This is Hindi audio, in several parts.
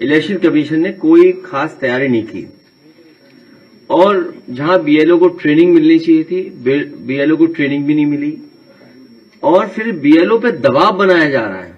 इलेक्शन कमीशन ने कोई खास तैयारी नहीं की और जहां बीएलओ को ट्रेनिंग मिलनी चाहिए थी, बीएलओ को ट्रेनिंग भी नहीं मिली और फिर बीएलओ पे दबाव बनाया जा रहा है।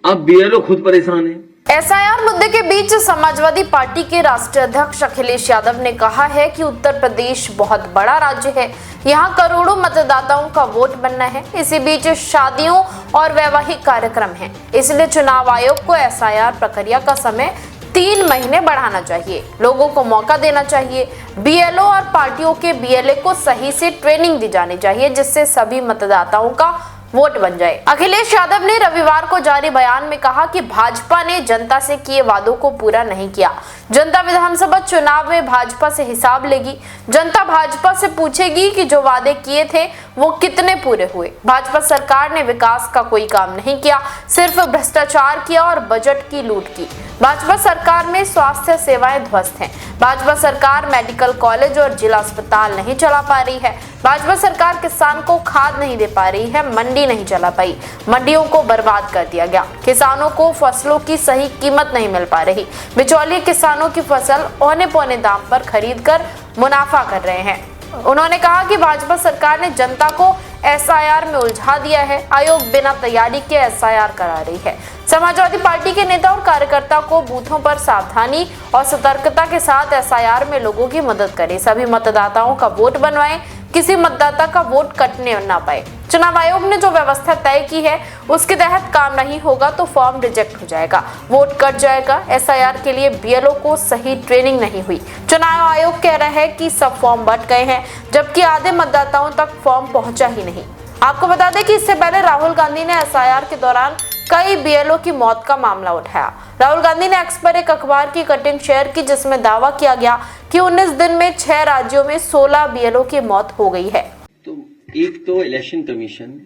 अब बीएलओ खुद परेशान है। एसआईआर मुद्दे के बीच समाजवादी पार्टी के राष्ट्रीय अध्यक्ष अखिलेश यादव ने कहा है कि उत्तर प्रदेश बहुत बड़ा राज्य है, यहाँ करोड़ों मतदाताओं का वोट बनना है। इसी बीच शादियों और वैवाहिक कार्यक्रम हैं, इसलिए चुनाव आयोग को एसआईआर प्रक्रिया का समय 3 महीने बढ़ाना चाहिए, लोगों को मौका देना चाहिए। बीएलओ और पार्टियों के बीएलए को सही से ट्रेनिंग दी जानी चाहिए, जिससे सभी मतदाताओं का वोट बन जाए। अखिलेश यादव ने रविवार को जारी बयान में कहा कि भाजपा ने जनता से किए वादों को पूरा नहीं किया। जनता विधानसभा चुनाव में भाजपा से हिसाब लेगी। जनता भाजपा से पूछेगी कि जो वादे किए थे वो कितने पूरे हुए। भाजपा सरकार ने विकास का कोई काम नहीं किया, सिर्फ भ्रष्टाचार किया और बजट की लूट की। भाजपा सरकार में स्वास्थ्य सेवाएं ध्वस्त हैं। भाजपा सरकार मेडिकल कॉलेज और जिला अस्पताल नहीं चला पा रही है। भाजपा सरकार किसान को खाद नहीं दे पा रही है, मंडी नहीं चला पाई, मंडियों को बर्बाद कर दिया गया। किसानों को फसलों की सही कीमत नहीं मिल पा रही। बिचौलिए किसानों की फसल औने पौने दाम पर खरीद कर मुनाफा कर रहे हैं। उन्होंने कहा कि भाजपा सरकार ने जनता को एसआईआर में उलझा दिया है। आयोग बिना तैयारी के एसआईआर करा रही है। समाजवादी पार्टी के नेता और कार्यकर्ता को बूथों पर सावधानी और सतर्कता के साथ एसआईआर में लोगों की मदद करें। सभी मतदाताओं का वोट बनवाएं, किसी मतदाता का वोट कटने ना पाए। चुनाव आयोग ने जो व्यवस्था तय की है उसके तहत काम नहीं होगा तो फॉर्म रिजेक्ट हो जाएगा, वोट कट जाएगा। एसआईआर के लिए बीएलओ को सही ट्रेनिंग नहीं हुई। चुनाव आयोग कह रहा है कि सब फॉर्म बंट गए हैं, जबकि आधे मतदाताओं तक फॉर्म पहुंचा ही नहीं। आपको बता दें कि इससे पहले राहुल गांधी ने एसआईआर के दौरान कई बीएलओ की मौत का मामला उठाया। राहुल गांधी ने एक्स पर एक अखबार की कटिंग शेयर की, जिसमें दावा किया गया कि 19 दिन में 6 राज्यों में 16 बीएलओ की मौत हो गई है। तो एक तो इलेक्शन कमीशन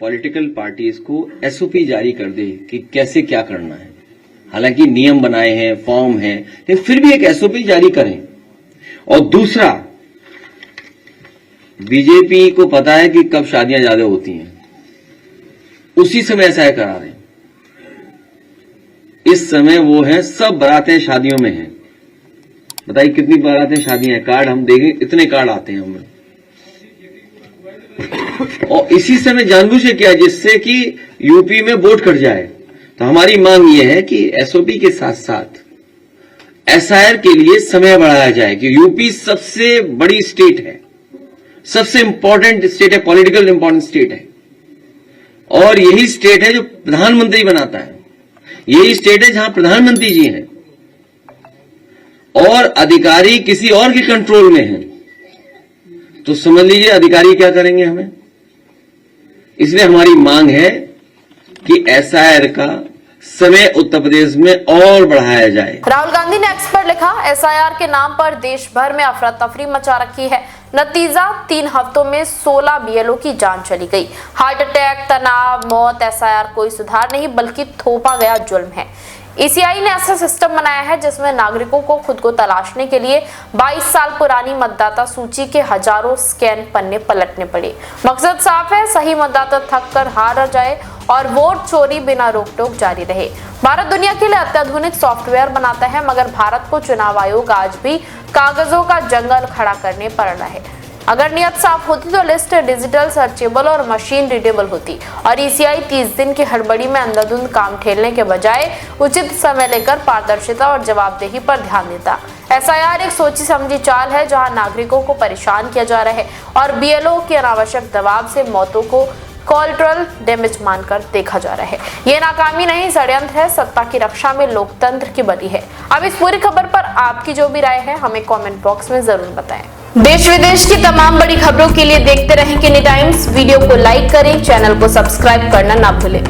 पॉलिटिकल पार्टीज को एसओपी जारी कर दे कि कैसे क्या करना है। हालांकि नियम बनाए हैं, फॉर्म है, लेकिन फिर भी एक एसओपी जारी करें। और दूसरा, बीजेपी को पता है कि कब शादियां ज्यादा होती हैं, उसी समय ऐसा करा रहे हैं। इस समय वो है, सब बारातें शादियों में हैं। बताइए कितनी बारातें शादियां हैं, कार्ड हम देखें, इतने कार्ड आते हैं हमें। और इसी समय जानबूझ के किया जिससे कि यूपी में वोट कट जाए। तो हमारी मांग यह है कि एसओपी के साथ साथ एसआईआर के लिए समय बढ़ाया जाए कि यूपी सबसे बड़ी स्टेट है, सबसे इंपॉर्टेंट स्टेट है, पॉलिटिकल इंपॉर्टेंट स्टेट है और यही स्टेट है जो प्रधानमंत्री बनाता है। यही स्टेट है जहां प्रधानमंत्री जी हैं और अधिकारी किसी और के कंट्रोल में हैं। तो समझ लीजिए अधिकारी क्या करेंगे हमें। इसलिए हमारी मांग है कि एसआईआर का समय उत्तर प्रदेश में और बढ़ाया जाए। राहुल गांधी ने एक्स पर लिखा, एसआईआर के नाम पर देश भर में अफरा तफरी मचा रखी है। नतीजा 3 हफ्तों में 16 बीएलओ की जान चली गई। हार्ट अटैक, तनाव, मौत। एसआईआर कोई सुधार नहीं बल्कि थोपा गया जुल्म है। ईसीआई ने ऐसा सिस्टम बनाया है जिसमें नागरिकों को खुद को तलाशने के लिए 22 साल पुरानी मतदाता सूची के हजारों स्कैन पन्ने पलटने पड़े। मकसद साफ है, सही मतदाता थक कर हार जाए और वोट चोरी बिना रोक टोक जारी रहे। भारत दुनिया के लिए अत्याधुनिक सॉफ्टवेयर बनाता है, मगर भारत को चुनाव आयोग आज भी कागजों का जंगल खड़ा करने पड़ रहा है। अगर नियत साफ होती तो लिस्ट डिजिटल, सर्चेबल और मशीन रीडेबल होती और ईसीआई 30 दिन की हड़बड़ी में अंधाधुंध काम ठेलने के बजाय उचित समय लेकर पारदर्शिता और जवाबदेही पर ध्यान देता। एसआईआर एक सोची समझी चाल है जहां नागरिकों को परेशान किया जा रहा है और बीएलओ के अनावश्यक दबाव से मौतों को कोलेटरल डैमेज मानकर देखा जा रहा है। ये नाकामी नहीं, षड्यंत्र है, सत्ता की रक्षा में लोकतंत्र की बलि है। अब इस पूरी खबर पर आपकी जो भी राय है हमें कमेंट बॉक्स में जरूर बताएं। देश विदेश की तमाम बड़ी खबरों के लिए देखते रहें किनी टाइम्स। वीडियो को लाइक करें, चैनल को सब्सक्राइब करना ना भूलें।